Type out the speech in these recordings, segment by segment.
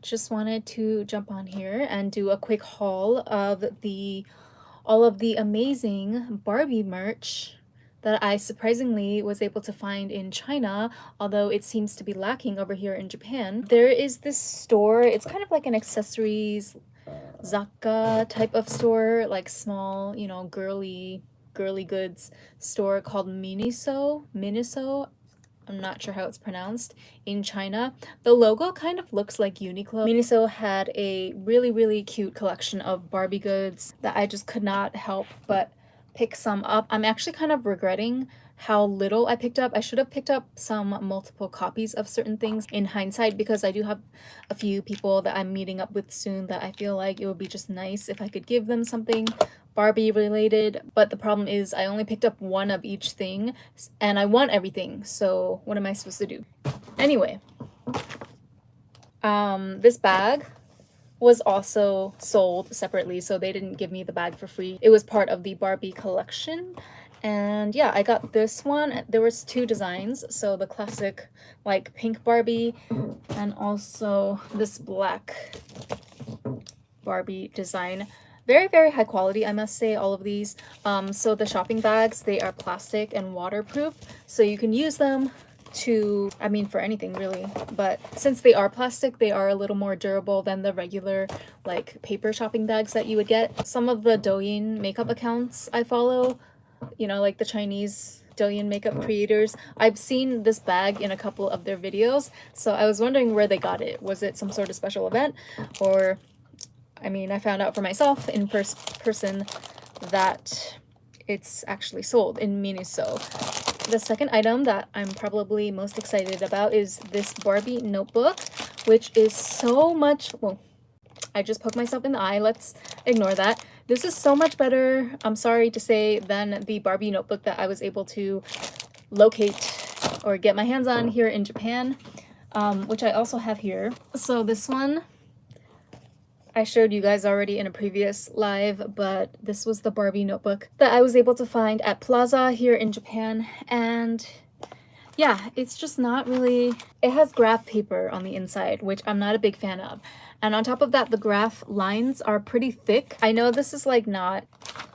just wanted to jump on here and do a quick haul of all of the amazing Barbie merch that I surprisingly was able to find in China, although it seems to be lacking over here in Japan. There is this store, it's kind of like an accessories Zakka type of store, like small, you know, girly goods store called MINISO. I'm not sure how it's pronounced, in China. The logo kind of looks like Uniqlo. Miniso had a really cute collection of Barbie goods that I just could not help but pick some up. I'm actually kind of regretting how little I picked up. I should have picked up some multiple copies of certain things in hindsight, because I do have a few people that I'm meeting up with soon that I feel like it would be just nice if I could give them something Barbie related. But the problem is I only picked up one of each thing and I want everything, so what am I supposed to do? Anyway, this bag was also sold separately, so they didn't give me the bag for free. It was part of the Barbie collection. And yeah, I got this one. There was two designs, so the classic like pink Barbie and also this black Barbie design. Very high quality, I must say, all of these. So the shopping bags, they are plastic and waterproof, so you can use them to, I mean, for anything really, but since they are plastic, they are a little more durable than the regular like paper shopping bags that you would get. Some of the Douyin makeup accounts I follow, you know, like the Chinese Douyin makeup creators, I've seen this bag in a couple of their videos, so I was wondering where they got it. Was it some sort of special event, or I mean, I found out for myself in first person that it's actually sold in Miniso. The second item that I'm probably most excited about is this Barbie notebook, which is so much, well, I just poked myself in the eye, let's ignore that. This is so much better, I'm sorry to say, than the Barbie notebook that I was able to locate or get my hands on here in Japan, which I also have here. So this one I showed you guys already in a previous live, but this was the Barbie notebook that I was able to find at Plaza here in Japan. And yeah, it's just not really, it has graph paper on the inside, which I'm not a big fan of. And on top of that, the graph lines are pretty thick. I know this is like not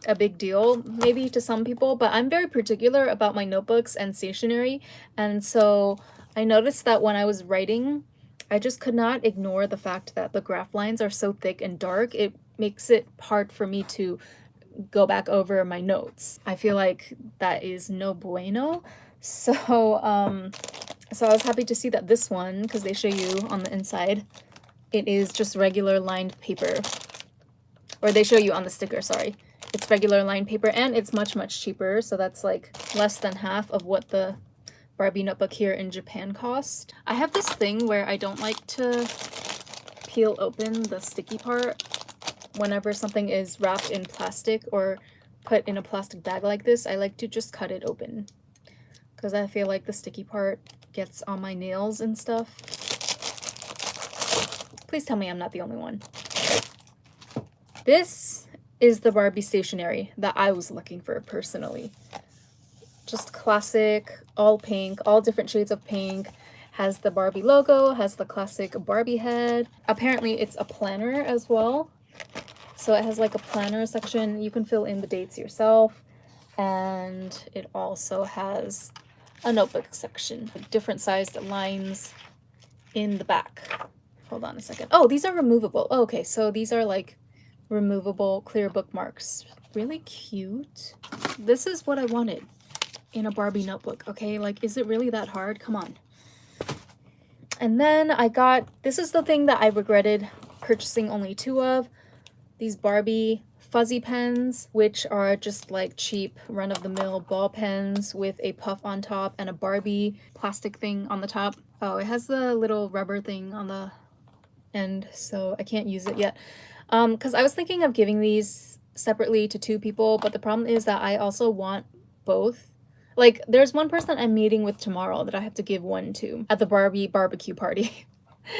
a big deal maybe to some people, but I'm very particular about my notebooks and stationery. And so I noticed that when I was writing, I just could not ignore the fact that the graph lines are so thick and dark. It makes it hard for me to go back over my notes. I feel like that is no bueno. So so I was happy to see that this one, because they show you on the inside, it is just regular lined paper. Or they show you on the sticker, sorry. It's regular lined paper, and it's much cheaper, so that's like less than half of what the Barbie notebook here in Japan cost. I have this thing where I don't like to peel open the sticky part whenever something is wrapped in plastic or put in a plastic bag like this. I like to just cut it open because I feel like the sticky part gets on my nails and stuff. Please tell me I'm not the only one. This is the Barbie stationery that I was looking for personally. Just classic, all pink, all different shades of pink. Has the Barbie logo, has the classic Barbie head. Apparently it's a planner as well. So it has like a planner section. You can fill in the dates yourself. And it also has a notebook section with different sized lines in the back. Hold on a second. Oh, these are removable. Oh, okay, so these are like removable clear bookmarks. Really cute. This is what I wanted in a Barbie notebook, okay? Like, is it really that hard? Come on. And then I got, this is the thing that I regretted purchasing only two of, these Barbie fuzzy pens, which are just like cheap run-of-the-mill ball pens with a puff on top and a Barbie plastic thing on the top. Oh, it has the little rubber thing on the end, so I can't use it yet. Because I was thinking of giving these separately to two people, but the problem is that I also want both. Like, there's one person I'm meeting with tomorrow that I have to give one to at the Barbie barbecue party.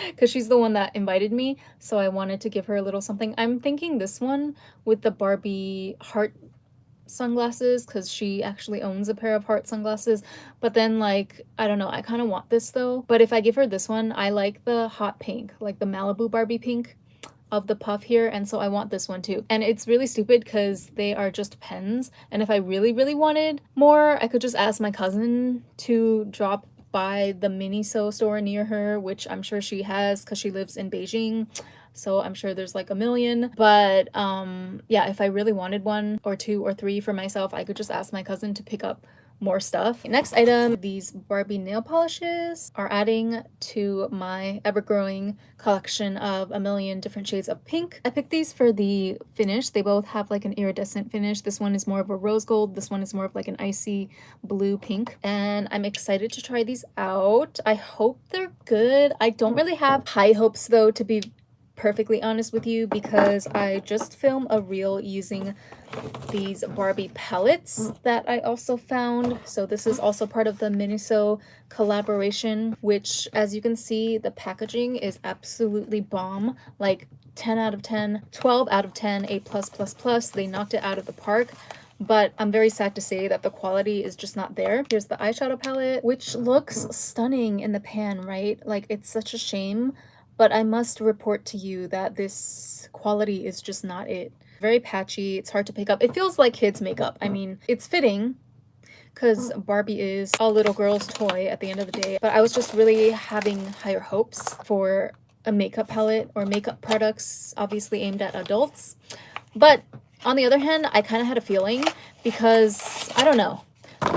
Because she's the one that invited me, so I wanted to give her a little something. I'm thinking this one with the Barbie heart sunglasses because she actually owns a pair of heart sunglasses. But then, like, I don't know, I kind of want this though. But if I give her this one, I like the hot pink, like the Malibu Barbie pink of the puff here, and so I want this one too. And it's really stupid because they are just pens, and if I really wanted more, I could just ask my cousin to drop by the MINISO store near her, which I'm sure she has because she lives in Beijing, so I'm sure there's like a million. But yeah, if I really wanted one or two or three for myself, I could just ask my cousin to pick up more stuff. Next item, these Barbie nail polishes are adding to my ever-growing collection of a million different shades of pink. I picked these for the finish. They both have like an iridescent finish. This one is more of a rose gold. This one is more of like an icy blue pink. And I'm excited to try these out. I hope they're good. I don't really have high hopes though, to be perfectly honest with you, because I just filmed a reel using these Barbie palettes that I also found. So this is also part of the MINISO collaboration, which, as you can see, the packaging is absolutely bomb. Like 10 out of 10, 12 out of 10, A+++. They knocked it out of the park. But I'm very sad to say that the quality is just not there. Here's the eyeshadow palette, which looks stunning in the pan, right? Like, it's such a shame. But I must report to you that this quality is just not it. Very patchy, it's hard to pick up. It feels like kids' makeup. I mean, it's fitting because Barbie is a little girl's toy at the end of the day. But I was just really having higher hopes for a makeup palette or makeup products obviously aimed at adults. But on the other hand, I kind of had a feeling because, I don't know,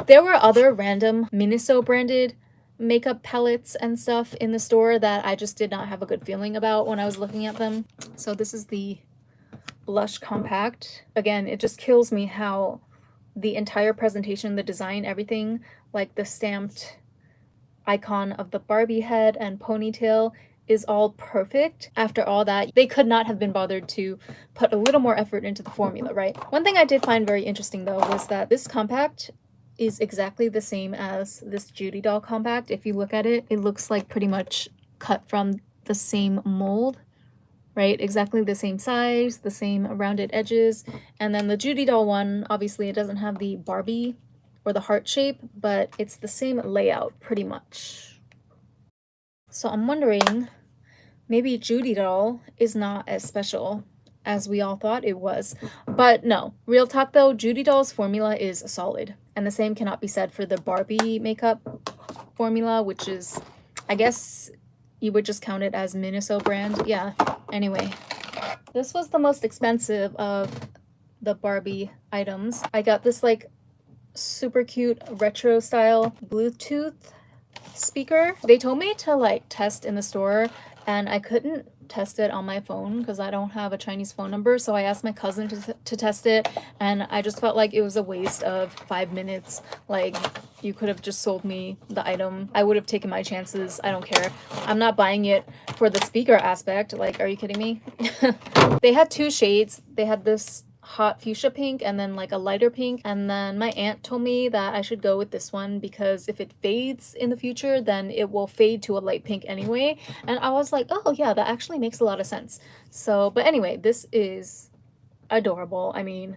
there were other random MINISO branded makeup palettes and stuff in the store that I just did not have a good feeling about when I was looking at them. So this is the blush compact. Again, it just kills me how the entire presentation, the design, everything, like the stamped icon of the Barbie head and ponytail, is all perfect. After all that, they could not have been bothered to put a little more effort into the formula, right? One thing I did find very interesting though was that this compact is exactly the same as this Judy doll compact. If you look at it, it looks like pretty much cut from the same mold, right? Exactly the same size, the same rounded edges. And then the Judy doll one, obviously it doesn't have the Barbie or the heart shape, but it's the same layout pretty much. So I'm wondering, maybe Judy doll is not as special as we all thought it was. But no, real talk though, Judy doll's formula is solid. And the same cannot be said for the Barbie makeup formula, which is, I guess you would just count it as MINISO brand. Yeah, anyway. This was the most expensive of the Barbie items. I got this like super cute retro style Bluetooth speaker. They told me to like test in the store, and I couldn't test it on my phone because I don't have a Chinese phone number, so I asked my cousin to test it, and I just felt like it was a waste of 5 minutes. Like, you could have just sold me the item. I would have taken my chances. I don't care. I'm not buying it for the speaker aspect. Like, are you kidding me? They had two shades. They had this hot fuchsia pink and then like a lighter pink, and then my aunt told me that I should go with this one because if it fades in the future then it will fade to a light pink anyway, and I was like, oh yeah, that actually makes a lot of sense. So, but anyway, this is adorable. I mean,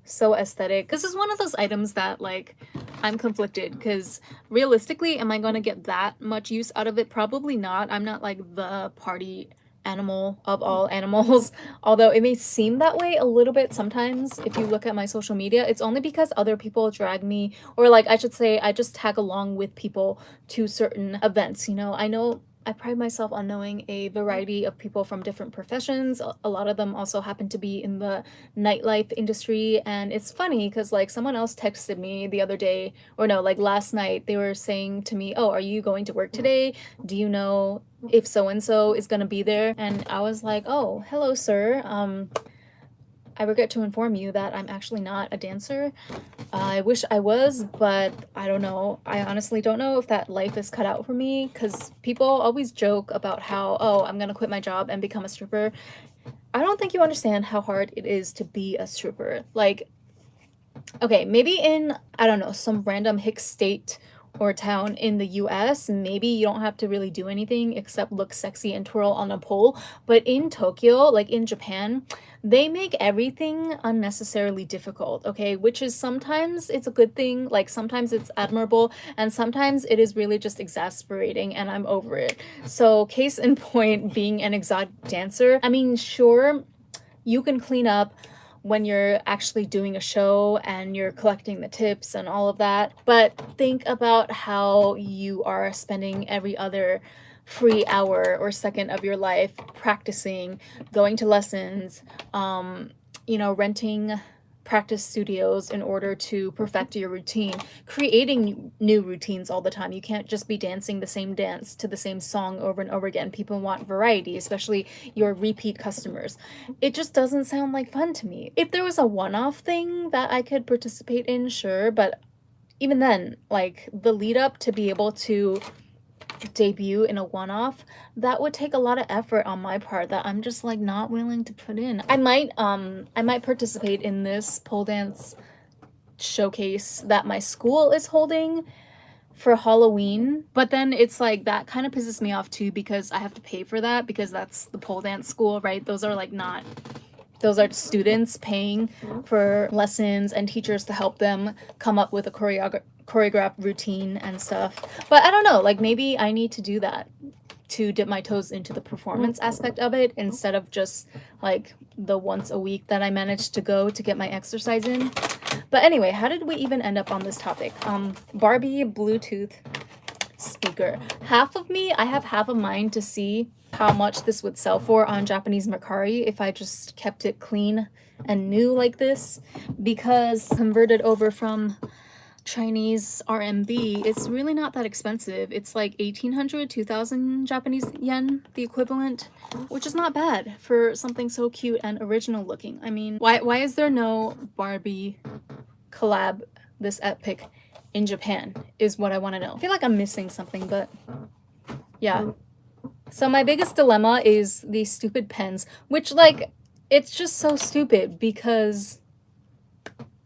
so aesthetic. This is one of those items that like I'm conflicted because realistically, am I gonna get that much use out of it? Probably not. I'm not like the party animal of all animals, although it may seem that way a little bit sometimes if you look at my social media. It's only because other people drag me, or like I should say, I just tag along with people to certain events. You know, I pride myself on knowing a variety of people from different professions. A lot of them also happen to be in the nightlife industry, and it's funny because like someone else texted me the other day, or no, like last night, they were saying to me, oh, are you going to work today? Do you know if so-and-so is gonna be there? And I was like, oh, hello sir, I regret to inform you that I'm actually not a dancer. I wish I was, but I don't know. I honestly don't know if that life is cut out for me, because people always joke about how, oh, I'm gonna quit my job and become a stripper. I don't think you understand how hard it is to be a stripper. Like, okay, maybe in, I don't know, some random hick state or town in the US, maybe you don't have to really do anything except look sexy and twirl on a pole. But in Tokyo, like in Japan, they make everything unnecessarily difficult, okay? Which is sometimes it's a good thing, like sometimes it's admirable, and sometimes it is really just exasperating, and I'm over it. So, case in point, being an exotic dancer, I mean, sure, you can clean up when you're actually doing a show and you're collecting the tips and all of that. But think about how you are spending every other free hour or second of your life practicing, going to lessons, renting practice studios in order to perfect your routine, creating new routines all the time. You can't just be dancing the same dance to the same song over and over again. People want variety, especially your repeat customers. It just doesn't sound like fun to me. If there was a one-off thing that I could participate in, sure, but even then, like the lead up to be able to debut in a one-off, that would take a lot of effort on my part that I'm just like not willing to put in. I might participate in this pole dance showcase that my school is holding for Halloween, but then it's like that kind of pisses me off too because I have to pay for that because that's the pole dance school, right? Those are students paying for lessons and teachers to help them come up with a choreographed routine and stuff. But I don't know, like maybe I need to do that to dip my toes into the performance aspect of it instead of just like the once a week that I managed to go to get my exercise in. But anyway, how did we even end up on this topic? Barbie Bluetooth speaker. I have half a mind to see how much this would sell for on Japanese Mercari if I just kept it clean and new like this, because converted over from Chinese RMB, it's really not that expensive. It's like 1,800, 2,000 Japanese yen, the equivalent, which is not bad for something so cute and original looking. I mean, why is there no Barbie collab this epic in Japan is what I want to know. I feel like I'm missing something, but yeah. So my biggest dilemma is these stupid pens, which like, it's just so stupid because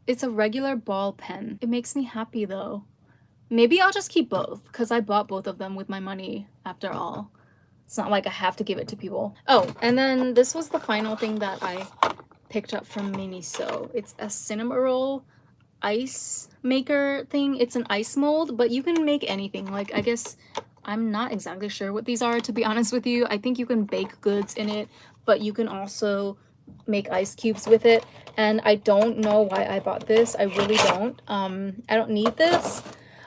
it's a regular ball pen. It makes me happy though. Maybe I'll just keep both because I bought both of them with my money after all. It's not like I have to give it to people. Oh, and then this was the final thing that I picked up from MINISO. It's a cinnamon roll ice maker thing. It's an ice mold, but you can make anything. Like, I guess I'm not exactly sure what these are, to be honest with you. I think you can bake goods in it, but you can also make ice cubes with it. And I don't know why I bought this. I really don't. I don't need this.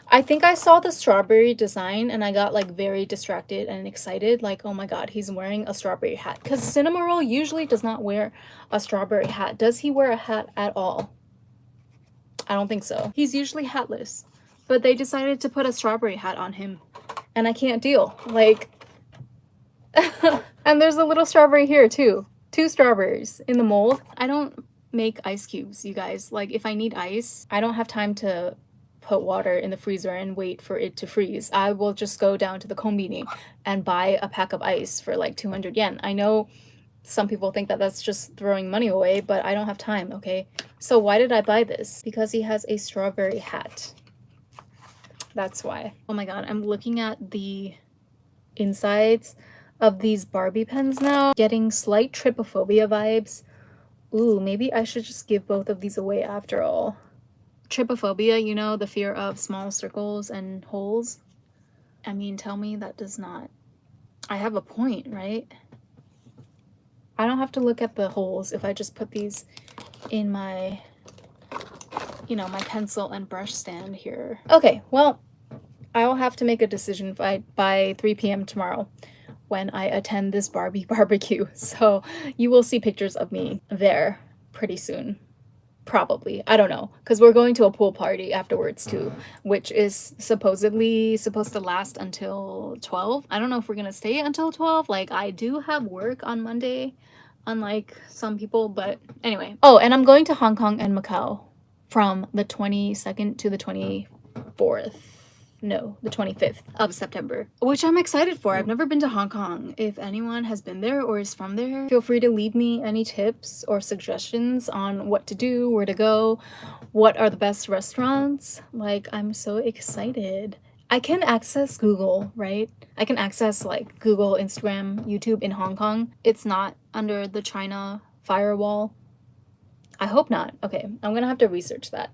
I think I saw the strawberry design and I got like very distracted and excited, like, oh my god, he's wearing a strawberry hat, because Cinnamon Roll usually does not wear a strawberry hat. Does he wear a hat at all? I don't think so. He's usually hatless, but they decided to put a strawberry hat on him and I can't deal. Like, and there's a little strawberry here too. 2 strawberries in the mold. I don't make ice cubes, you guys. Like, if I need ice, I don't have time to put water in the freezer and wait for it to freeze. I will just go down to the kombini and buy a pack of ice for like 200 yen. I know some people think that that's just throwing money away, but I don't have time, okay? So why did I buy this? Because he has a strawberry hat. That's why. Oh my god, I'm looking at the insides of these Barbie pens now. Getting slight trypophobia vibes. Ooh, maybe I should just give both of these away after all. Trypophobia, you know, the fear of small circles and holes. I mean, tell me that does not... I have a point, right? I don't have to look at the holes if I just put these in my, you know, my pencil and brush stand here. Okay, well, I'll have to make a decision by 3 p.m. tomorrow when I attend this Barbie barbecue. So you will see pictures of me there pretty soon. Probably. I don't know. Because we're going to a pool party afterwards too, which is supposedly supposed to last until 12. I don't know if we're going to stay until 12. Like, I do have work on Monday, unlike some people, but anyway. Oh, and I'm going to Hong Kong and Macau from the 22nd to the 24th. No, the 25th of September, which I'm excited for. I've never been to Hong Kong. If anyone has been there or is from there, feel free to leave me any tips or suggestions on what to do, where to go, what are the best restaurants. Like, I'm so excited. I can access Google, right? I can access like Google, Instagram, YouTube in Hong Kong. It's not under the China firewall. I hope not. Okay, I'm gonna have to research that.